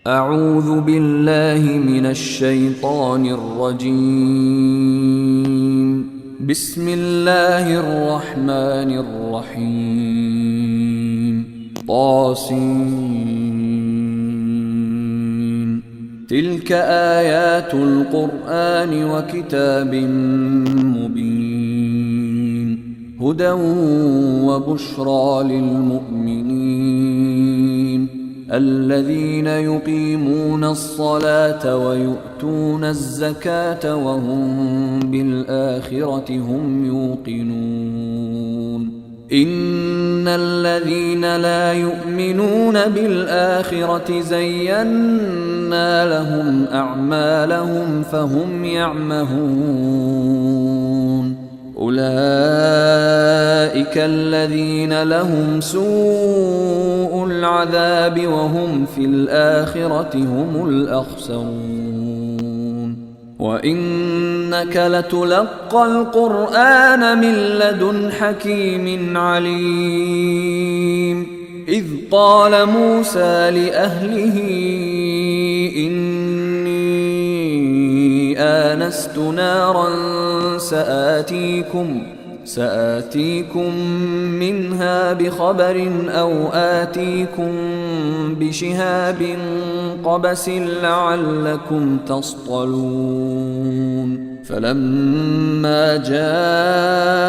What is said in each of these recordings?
أعوذ بالله من الشيطان الرجيم. بسم الله الرحمن الرحيم. طاسين. تلك آيات القرآن وكتاب مبين. هدى وبشرى للمؤمنين الذين يقيمون الصلاة ويؤتون الزكاة وهم بالآخرة هم يوقنون. إن الذين لا يؤمنون بالآخرة زينا لهم أعمالهم فهم يعمهون. أولئك الذين لهم سوء العذاب وهم في الآخرة هم الأخسرون. وإنك لتلقى القرآن من لدن حكيم عليم. إذ قال موسى لأهله إني آنست نارا سآتيكم منها بخبر أو آتيكم بشهاب قبس لعلكم تصطلون. فلما جاءها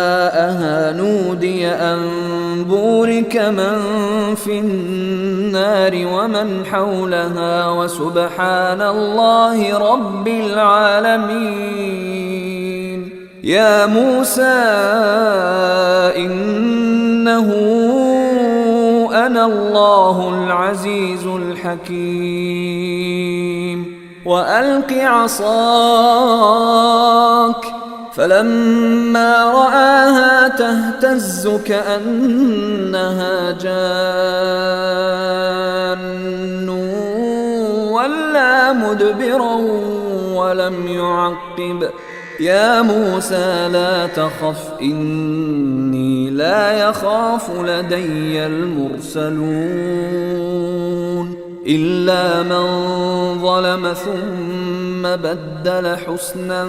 نودي أن بورك من في النار ومن حولها وسبحان الله رب العالمين. يا موسى إنه أنا الله العزيز الحكيم. وألق عصاك. فلما رآها تهتز كأنها جان ولا مدبرا ولم يعقب. يا موسى لا تخف إني لا يخاف لدي المرسلون إلا من ظلم ثم بدل حسنا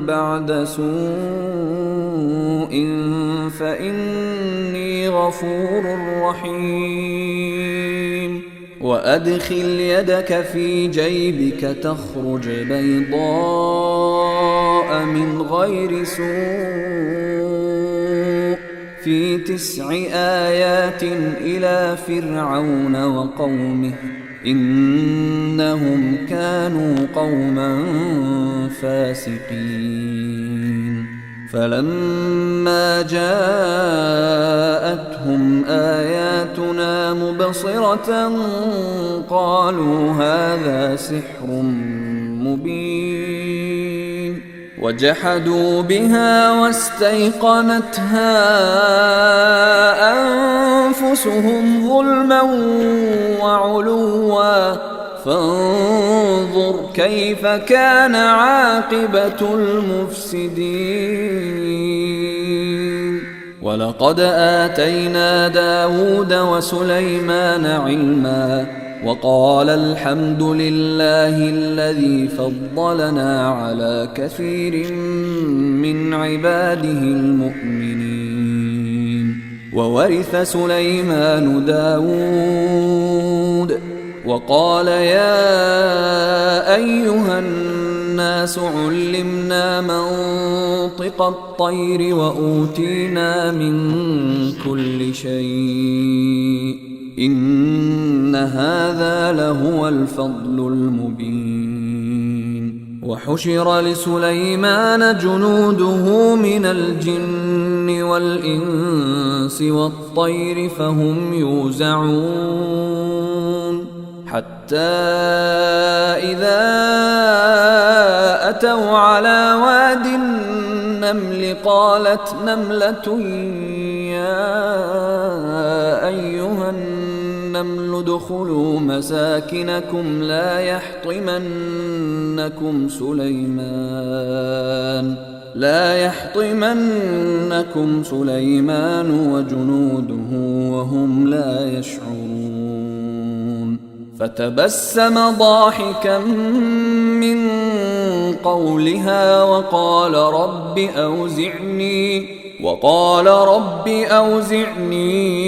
بعد سوء فإني غفور رحيم. وأدخل يدك في جيبك تخرج بيضاء من غير سوء في 9 آيات إلى فرعون وقومه إنهم كانوا قوما فاسقين. فلما جاءتهم آياتنا مبصرة قالوا هذا سحر مبين. وجحدوا بها واستيقنتها أنفسهم ظلما وعلوا فانظر كيف كان عاقبة المفسدين. ولقد آتينا داود وسليمان علما وقال الحمد لله الذي فضلنا على كثير من عباده المؤمنين. وورث سليمان داود وقال يا أيها الناس علمنا منطق الطير وأوتينا من كل شيء إن هذا لهو الفضل المبين. وحشر لسليمان جنوده من الجن والإنس والطير فهم يوزعون حتى إذا أتوا على واد النمل قالت نملة يا أيها النمل ادخلوا مساكنكم لا يحطمنكم سليمان وجنوده وهم لا يشعرون. فتبسم ضاحكا من قولها وقال رب أوزعني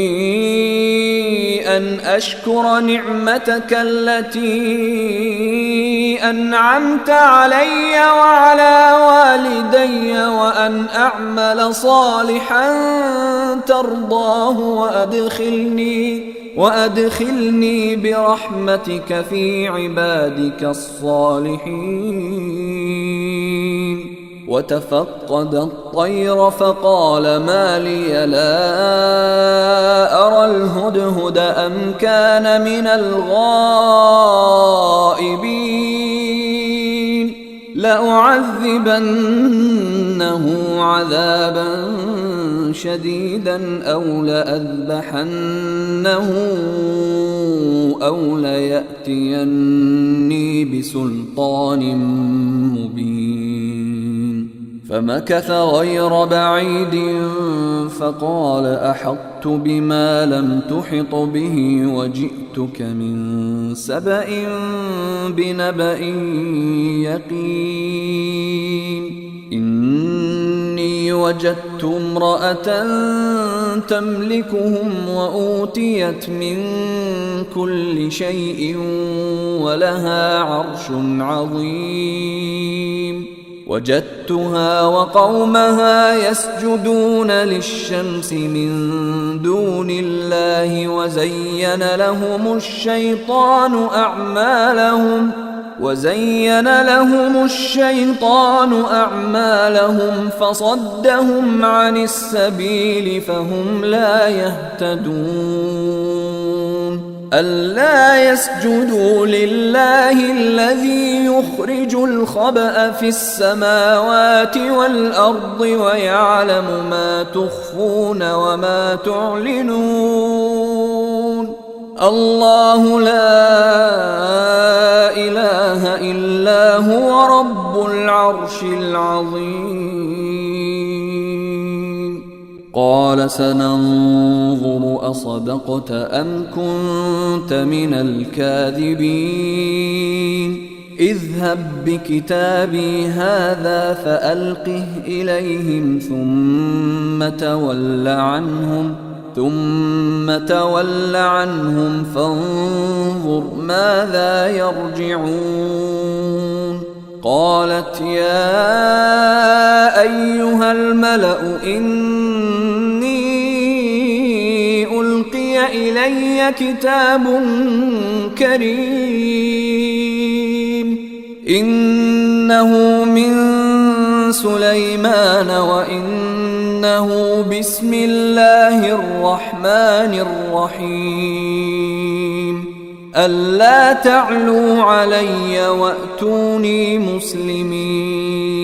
أن أشكر نعمتك التي أنعمت علي وعلى والدي وأن أعمل صالحا ترضاه وأدخلني برحمتك في عبادك الصالحين. وتفقد الطير فقال ما لي لا أرى الهدهد أم كان من الغائبين لأعذبنه عذابا شديدا أو لأذبحنه أو ليأتيني بسلطان مبين. فمكث غير بعيد فقال أحطت بما لم تحط به وجئتك من سبأ بنبأ يقين. إني وجدت امرأة تملكهم وأوتيت من كل شيء ولها عرش عظيم. وجدتها وقومها يسجدون للشمس من دون الله وزين لهم الشيطان أعمالهم فصدهم عن السبيل فهم لا يهتدون. ألا يسجدوا لله الذي يخرج الخبأ في السماوات والأرض ويعلم ما تخفون وما تعلنون. الله لا إله إلا هو رب العرش العظيم. قال سننظر أصدقت أم كنت من الكاذبين. اذهب بكتابي هذا فألقه إليهم ثم تول عنهم فانظر ماذا يرجعون. قالت يا أيها الملأ إني ألقي إلي كتاب كريم إنه من سليمان وإنه بسم الله الرحمن الرحيم. ألا تعلوا علي وأتوني مسلمين.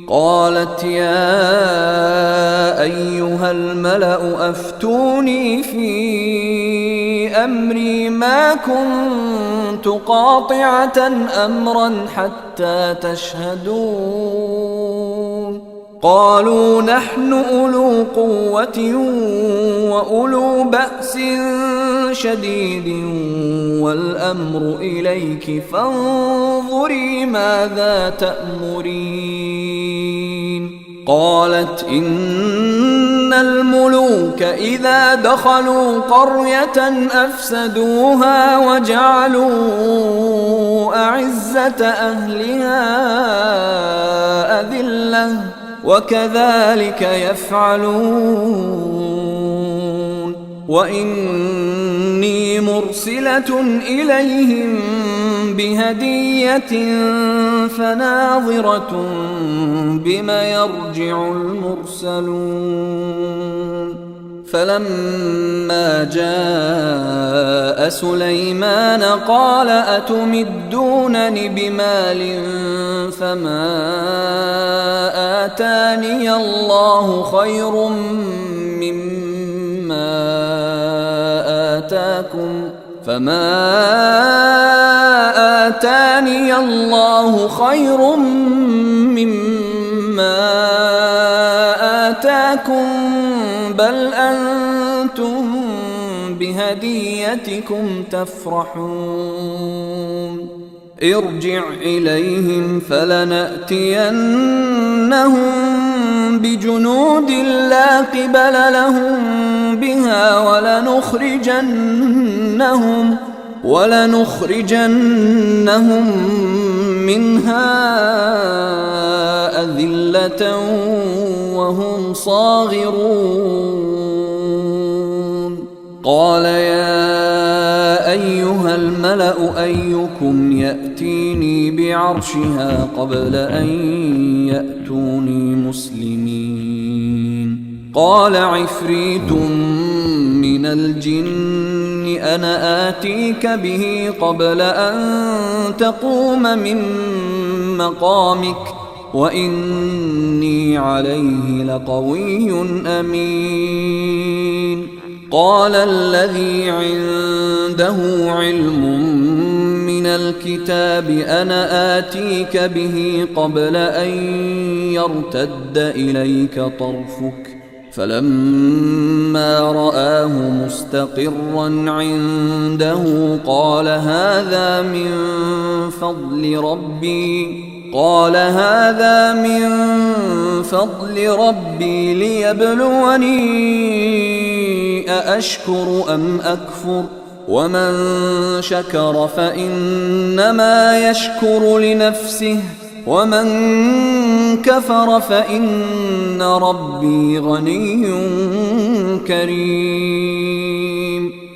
قالت يا أيها الملأ أفتوني في أمري ما كنت قاطعة أمرا حتى تشهدون. قالوا نحن أولو قوة وأولو بأس شديد والأمر إليك فانظري ماذا تأمرين. قالت إن الملوك إذا دخلوا قرية أفسدوها وجعلوا أعزة أهلها أذلة وكذلك يفعلون. وإني مرسلة إليهم بهدية فناظرة بما يرجع المرسلون. فلما جاء سليمان قال أتمدونني بمال فما آتاني الله خير مما آتاكم بل أنتم بهديتكم تفرحون ارجع إليهم فلنأتينهم بجنود لا قبل لهم بها ولنخرجنهم منها أذلة وهم صاغرون قال يا أيها الملأ أيكم يأتيني بعرشها قبل أن يأتوني مسلمين قال عفريت من الجن أنا آتيك به قبل أن تقوم من مقامك وإني عليه لقوي أمين قال الذي عنده علم من الكتاب أنا آتيك به قبل أن يرتد إليك طرفك فلما رآه مستقرا عنده قال هذا من فضل ربي ليبلوني أأشكر أم أكفر ومن شكر فإنما يشكر لنفسه ومن كفر فإن ربي غني كريم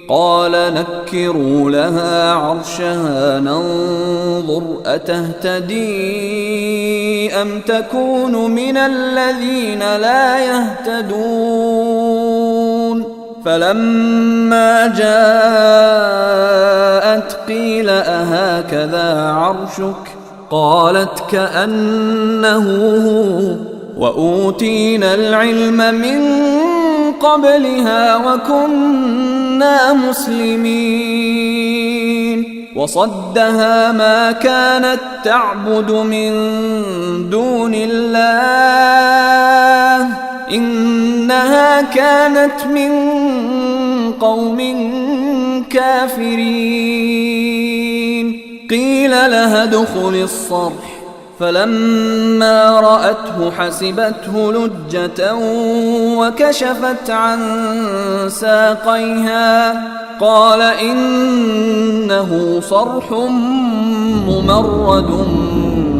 قال نكروا لها عرشها ننظر أتهتدي أم تكون من الذين لا يهتدون فلما جاءت قيل أهكذا عرشك قالت كأنه هو وأوتينا العلم من قبلها وكنا مسلمين وصدها ما كانت تعبد من دون الله إنها كانت من قوم كافرين قيل لها ادخل الصرح فلما رأته حسبته لجة وكشفت عن ساقيها قال إنه صرح ممرد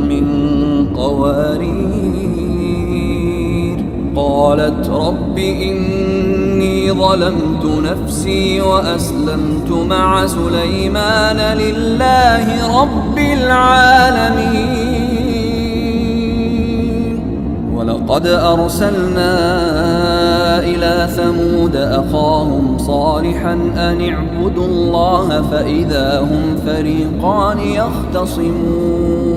من قوارير قالت رب إني ظلمت نفسي وأسلمت مع سليمان لله رب العالمين ولقد أرسلنا إلى ثمود أخاهم صالحا أن اعبدوا الله فإذا هم فريقان يختصمون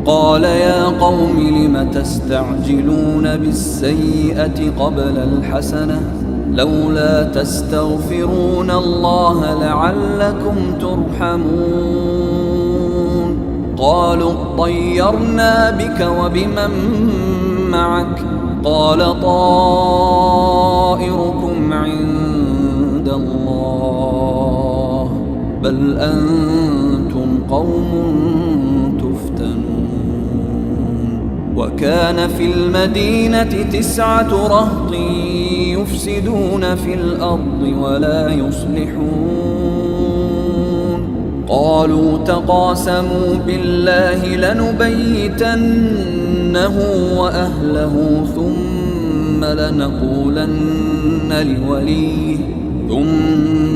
قال يا قوم لم تستعجلون بالسيئة قبل الحسنة لولا تستغفرون الله لعلكم ترحمون قالوا اطيرنا بك وبمن معك قال طائركم عند الله بل أنتم قوم تفتنون وكان في المدينة 9 رهط يفسدون في الأرض ولا يصلحون قالوا تقاسموا بالله لنبيتنه وأهله ثم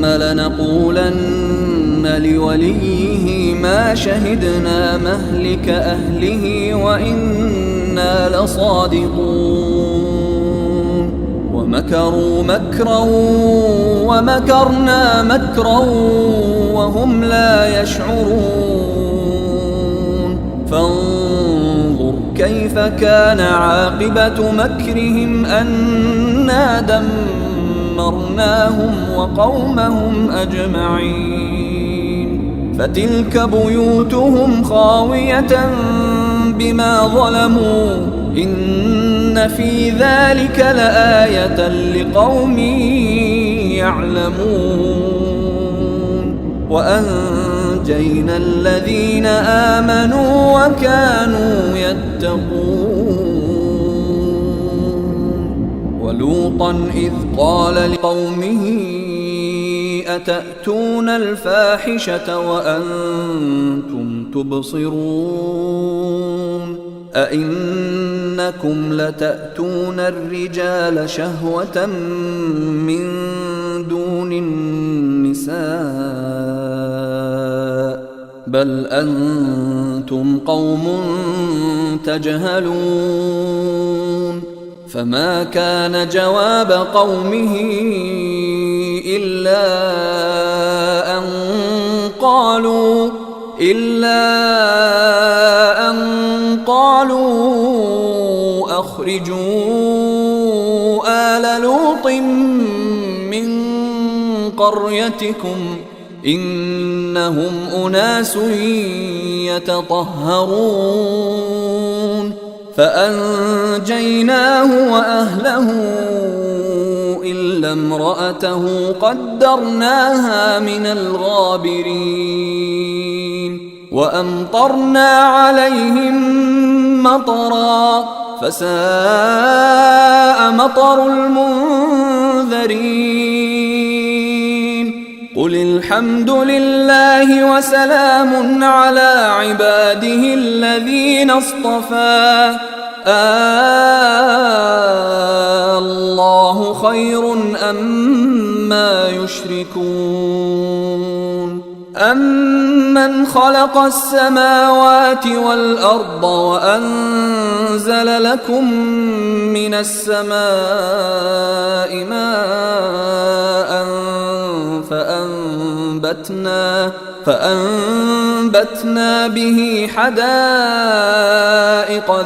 لنقولن لوليه ما شهدنا مهلك أهله وإنا لصادقون ومكروا مكرا ومكرنا مكرا وهم لا يشعرون فانظر كيف كان عاقبة مكرهم أنا دمرناهم وقومهم أجمعين فتلك بيوتهم خاوية بما ظلموا إن في ذلك لآية لقوم يعلمون وأنجينا الذين آمنوا وكانوا يتقون ولوطا إذ قال لقومه أتأتون الفاحشة وأنتم تبصرون أئنكم لتأتون الرجال شهوة من دون النساء بل أنتم قوم تجهلون فما كان جواب قومه إلا أن قالوا أخرجوا آل لوط من قريتكم إنهم أناس يتطهرون فأنجيناه وأهله إلا امرأته قدرناها من الغابرين وأمطرنا عليهم مطرا فساء مطر المنذرين قل الحمد لله وسلام على عباده الذين اصطفى الله خير أما يشركون أمن خلق السماوات والأرض وأنزل لكم من السماء ماء فأنبتنا به حدائق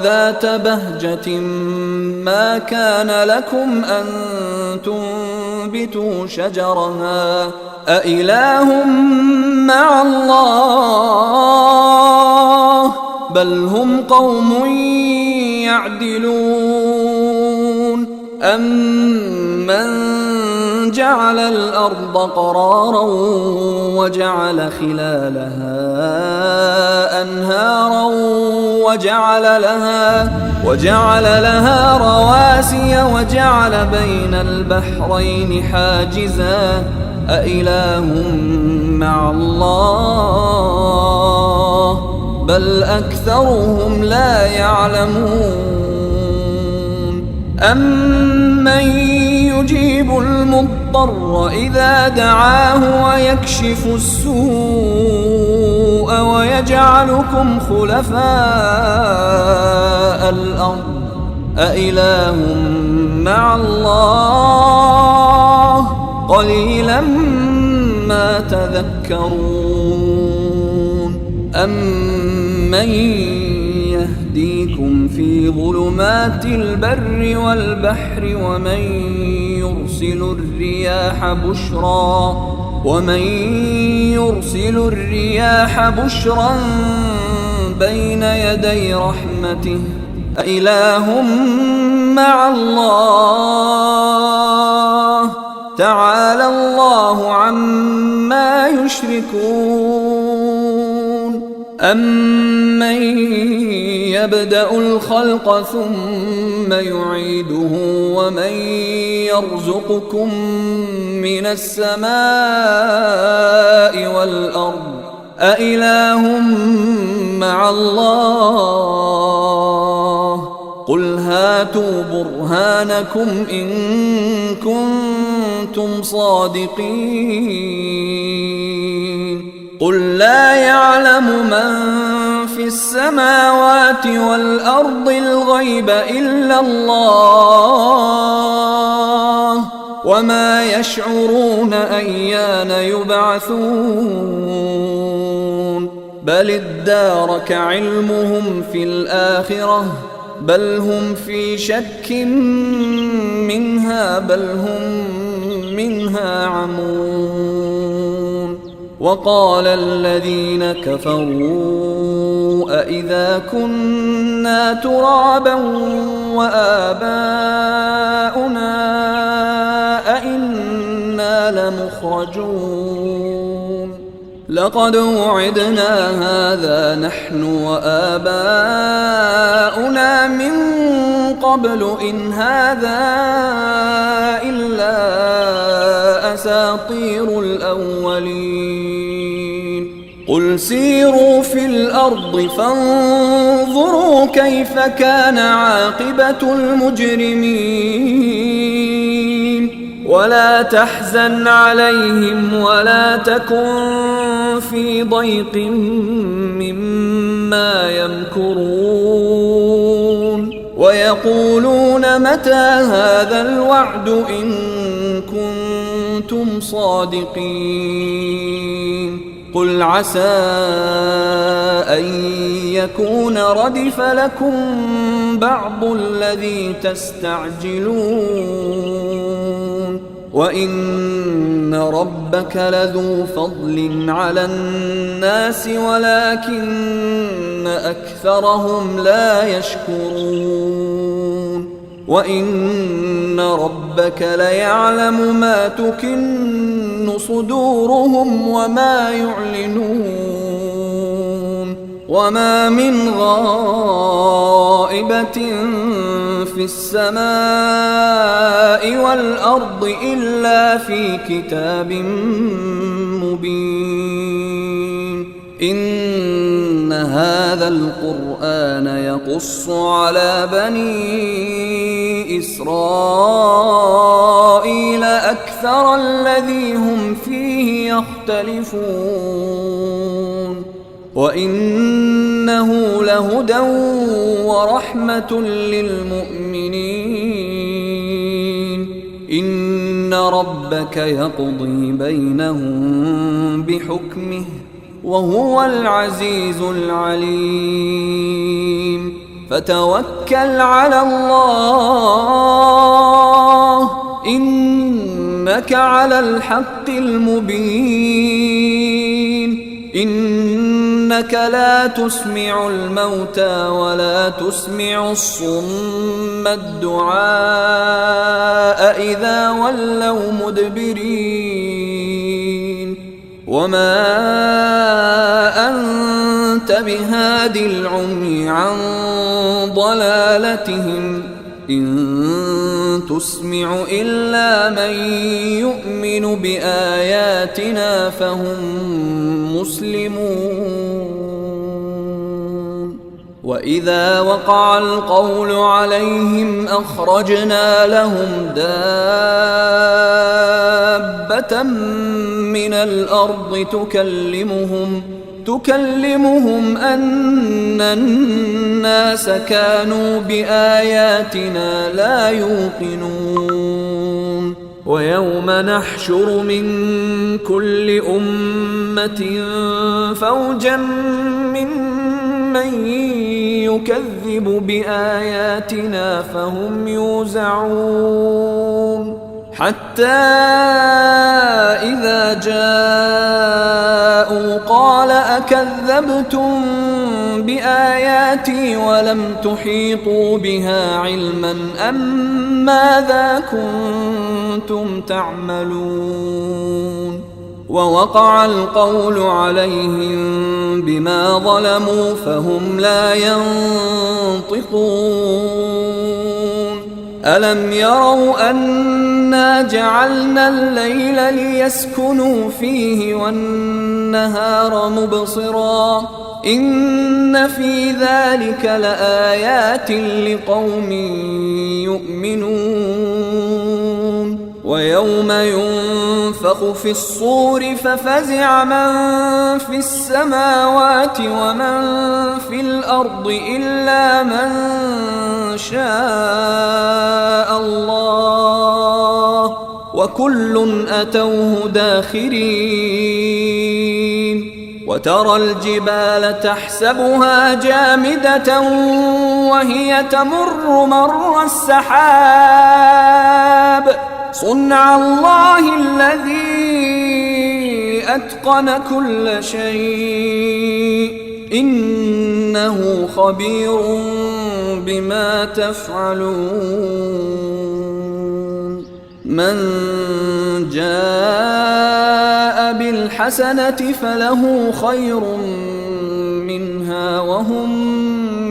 ذات بهجة ما كان لكم أن تنبتوا شجرها أإله مع الله بل هم قوم يعدلون أمن جعل الأرض قرارا وجعل خلالها أنهارا وجعل لها رواسي وجعل بين البحرين حاجزا أإله مع الله بل أكثرهم لا يعلمون أمن يجيب المضطر إذا دعاه ويكشف السوء ويجعلكم خلفاء الأرض أإله مع الله قليلا ما تذكرون أمن يهديكم في ظلمات البر والبحر ومن يرسل الرياح بشرا بين يدي رحمته أإله مع الله تعالى الله عما يشركون أمن يبدأ الخلق ثم يعيده ومن يرزقكم من السماء والأرض أإله مع الله قل هاتوا برهانكم إن كنتم صادقين قل لا يعلم من في السماوات والأرض الغيب إلا الله وما يشعرون أيان يبعثون بل ادارك علمهم في الآخرة بل هم في شك منها بل هم منها عمون وقال الذين كفروا أإذا كنا ترابا وآباؤنا أإنا إنا لمخرجون لقد وعدنا هذا نحن وآباؤنا من قبل إن هذا إلا أساطير الأولين قل سيروا في الأرض فانظروا كيف كان عاقبة المجرمين ولا تحزن عليهم ولا تكن في ضيق مما يمكرون ويقولون متى هذا الوعد إن كنتم صادقين قل عسى أن يكون ردف لكم بعض الذي تستعجلون وإن ربك لذو فضل على الناس ولكن أكثرهم لا يشكرون وإن ربك ليعلم ما تكن صدورهم وما يعلنون وما من غائبة في السماء والأرض إلا في كتاب مبين إن هذا القرآن يقص على بني إسرائيل أكثر الذي هم فيه يختلفون وإنه لهدى ورحمة للمؤمنين إن ربك يقضي بينهم بحكمه وهو العزيز العليم فتوكل على الله إنك على الحق المبين إنك لا تسمع الموتى ولا تسمع الصم الدعاء إذا ولوا مدبرين وما أنت بهاد العمي عن ضلالتهم إن تسمع إلا من يؤمن بآياتنا فهم مسلمون وإذا وقع القول عليهم أخرجنا لهم دابة من الأرض تكلمهم أن الناس كانوا بآياتنا لا يوقنون ويوم نحشر من كل أمة فوجا ممن يكذب بآياتنا فهم يوزعون حتى إذا جاءوا قال أكذبتم بآياتي ولم تحيطوا بها علما أم ماذا كنتم تعملون ووقع القول عليهم بما ظلموا فهم لا ينطقون ألم يروا أنا جعلنا الليل ليسكنوا فيه والنهار مبصرا إن في ذلك لآيات لقوم يؤمنون ويوم ينفخ في الصور ففزع من في السماوات ومن في الأرض إلا من شاء الله وكل أتوه داخرين وترى الجبال تحسبها جامدة وهي تمر مر السحاب صنع الله الذي أتقن كل شيء إنه خبير بما تفعلون من جاء بالحسنة فله خير منها وهم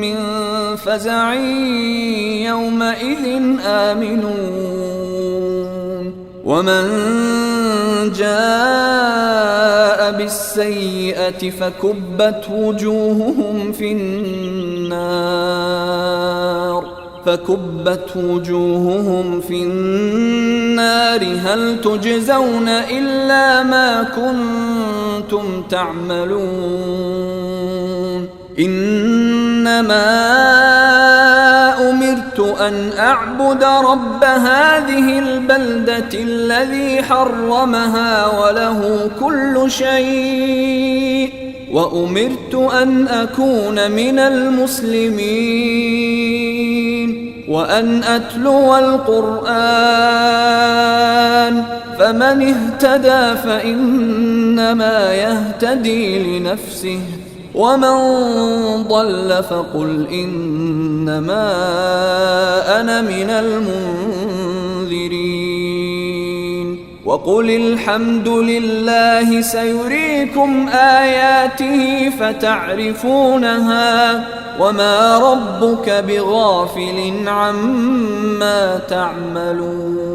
من فزع يومئذ آمنون ومن جاء بالسيئة فكبت وجوههم في النار هل تجزون إلا ما كنتم تعملون إنما أمرت أن أعبد رب هذه البلدة الذي حرمها وله كل شيء وأمرت أن أكون من المسلمين وأن أتلو القرآن فمن اهتدى فإنما يهتدي لنفسه ومن ضل فقل إنما أنا من المنذرين وقل الحمد لله سيريكم آياته فتعرفونها وما ربك بغافل عما تعملون